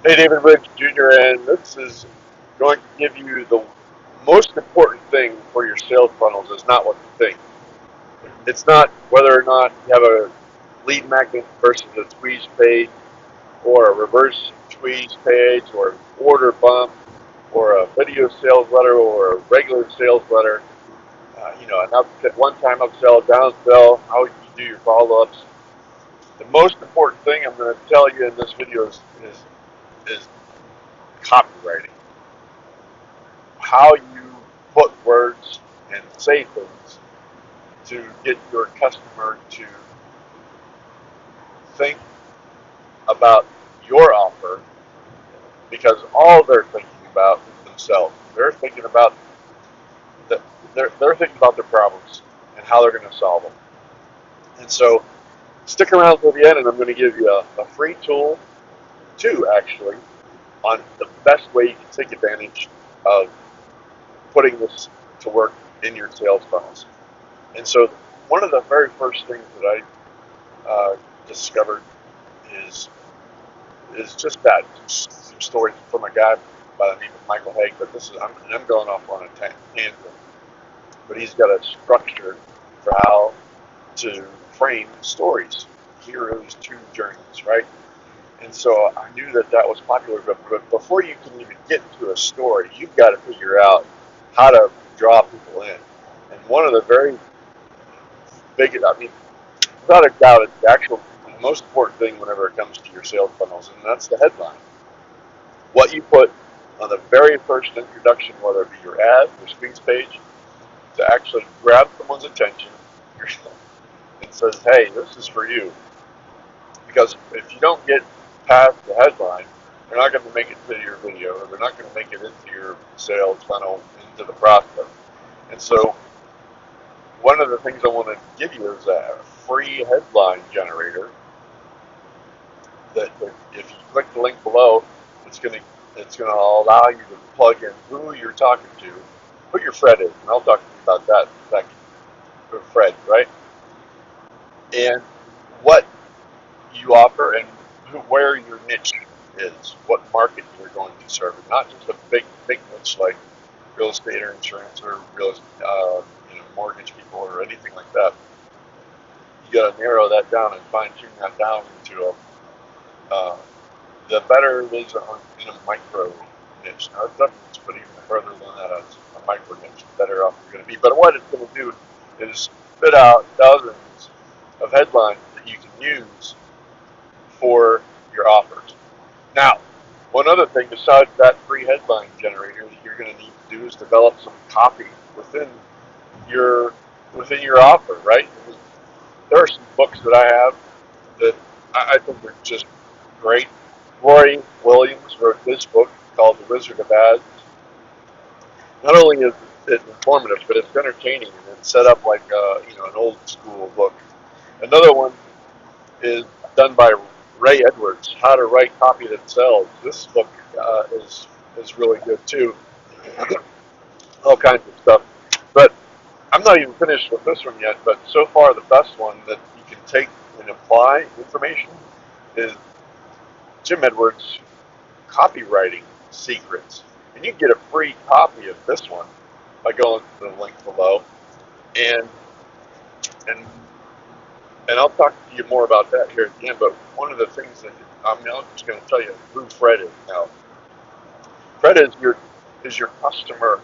Hey, David Ridge Jr., and this is going to give you the most important thing for your sales funnels is not what you think. It's not whether or not you have a lead magnet versus a squeeze page or a reverse squeeze page or an order bump or a video sales letter or a regular sales letter, an one-time upsell, downsell, how you do your follow-ups. The most important thing I'm going to tell you in this video is copywriting. How you put words and say things to get your customer to think about your offer, because all they're thinking about is themselves. They're thinking about the, they're thinking about their problems and how they're going to solve them. And so stick around till the end, and I'm going to give you a free tool, two actually, on the best way you can take advantage of putting this to work in your sales funnels. And so one of the very first things that I discovered is just that. Some stories from a guy by the name of Michael Haig, but I'm going off on a tangent. But he's got a structure for how to frame stories, heroes' true journeys, right? And so I knew that was popular, but before you can even get to a story, you've got to figure out how to draw people in. And one of the very without a doubt, it's the actual most important thing whenever it comes to your sales funnels, and that's the headline. What you put on the very first introduction, whether it be your ad, your squeeze page, to actually grab someone's attention and says, hey, this is for you. Because if you don't get past the headline, they're not going to make it to your video, or they're not going to make it into your sales funnel, into the process. And so one of the things I want to give you is a free headline generator that if you click the link below, it's going to allow you to plug in who you're talking to, who your Fred is, and I'll talk to you about that in a second. Fred, right? And what you offer and where your niche is, what market you're going to serve, and not just a big niche like real estate or insurance or mortgage people or anything like that. You got to narrow that down and fine tune that down into the better it is in a micro niche. Now, it doesn't put even further than that as a micro niche, the better off you're going to be. But what it's going to do is spit out dozens of headlines that you can use for your offers. Now, one other thing besides that free headline generator that you're going to need to do is develop some copy within your offer, right? There are some books that I have that I think are just great. Roy Williams wrote this book called The Wizard of Ads. Not only is it informative, but it's entertaining and it's set up like an old school book. Another one is done by Ray Edwards, How to Write Copy That Sells. This book is really good too. All kinds of stuff. But I'm not even finished with this one yet, but so far the best one that you can take and apply information is Jim Edwards' Copywriting Secrets. And you get a free copy of this one by going to the link below. And and and I'll talk to you more about that here at the end, but one of the things that I'm just going to tell you who Fred is now. Fred is your customer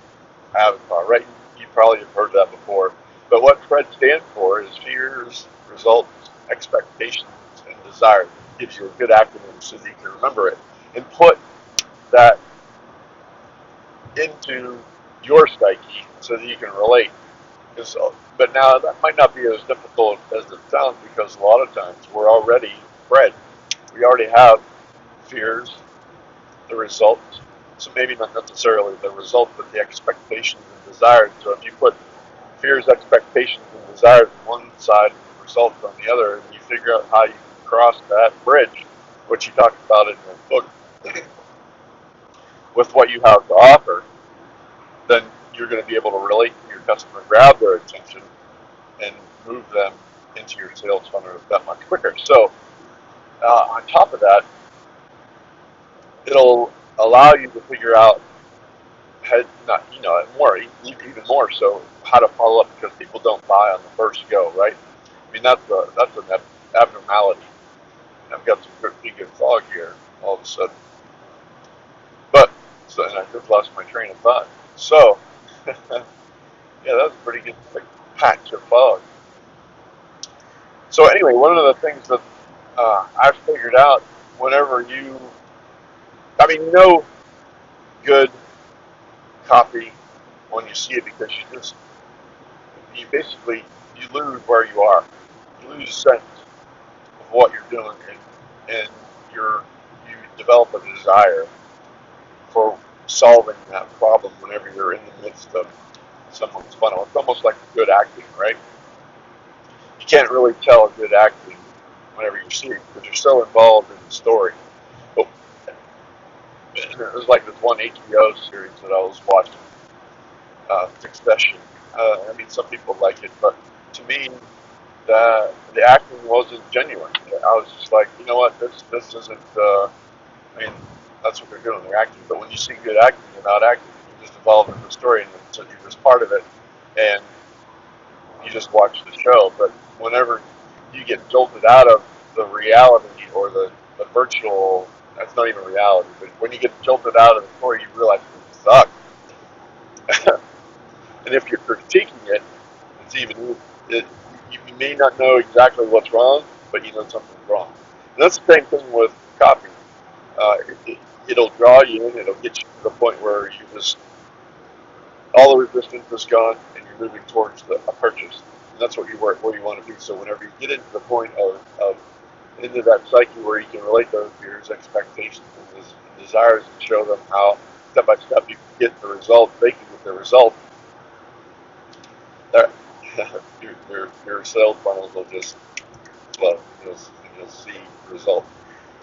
avatar, right? You probably have heard that before. But what Fred stands for is fears, results, expectations, and desires. It gives you a good acronym so that you can remember it and put that into your psyche so that you can relate. But now that might not be as difficult as it sounds, because a lot of times we're already Fred. We already have fears, the results. So maybe not necessarily the result, but the expectations and desires. So if you put fears, expectations, and desires on one side and the results on the other, and you figure out how you can cross that bridge, which you talked about in your book, with what you have to offer, then you're going to be able to relate to your customer, grab their attention, and move them into your sales funnel that much quicker. So on top of that, it'll allow you to figure out not more even more so how to follow up, because people don't buy on the first go, right? I mean that's an abnormality. I've got some pretty good fog here all of a sudden, but and I just lost my train of thought. So yeah, that was a pretty good like, patch of fog. So anyway, one of the things that I've figured out whenever you know good copy when you see it, because you basically you lose where you are. You lose sense of what you're doing, and you develop a desire for solving that problem whenever you're in the midst of someone's funnel. It's almost like good acting, right? You can't really tell good acting whenever you see it because you're so involved in the story. But it was like this one HBO series that I was watching, Succession. I mean, some people like it, but to me, the acting wasn't genuine. I was just like, you know what, this isn't. I mean, that's what they're doing. They're acting. But when you see good acting, you're not acting. You're just involved in the story, and so you're just part of it, and you just watch the show. But whenever you get jolted out of the reality or the virtual, that's not even reality. But when you get jolted out of the story, you realize it sucks. And if you're critiquing it, it's even it, you may not know exactly what's wrong, but you know something's wrong. And that's the same thing with copy. It'll draw you in. It'll get you to the point where you just all the resistance is gone, and you're moving towards a purchase. And that's what where you want to be. So whenever you get into the point of into that psyche where you can relate those fears, expectations, and desires, and show them how step by step you can get the result, they can get the result. There, your sales funnels will just flow. You'll see the result.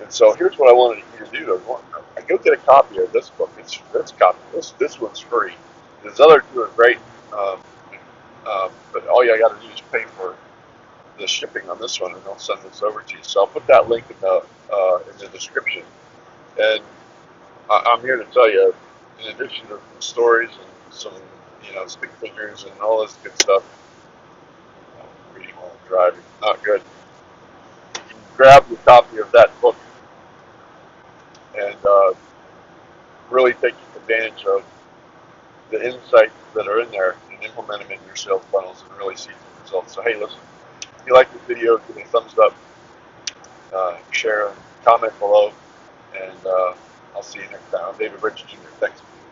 And so here's what I wanted you to do. I go get a copy of this book. This one's free. These other two are great, um, but all you got to do is pay for the shipping on this one, and I'll send this over to you. So I'll put that link in the description. And I'm here to tell you, in addition to some stories and some stick figures and all this good stuff, reading while I'm driving, not good. You can grab your copy of that book and really take advantage of the insights that are in there and implement them in your sales funnels and really see some results. So hey, listen, if you like this video, give me a thumbs up, share, comment below, and I'll see you next time. I'm David Rich Jr. Thanks.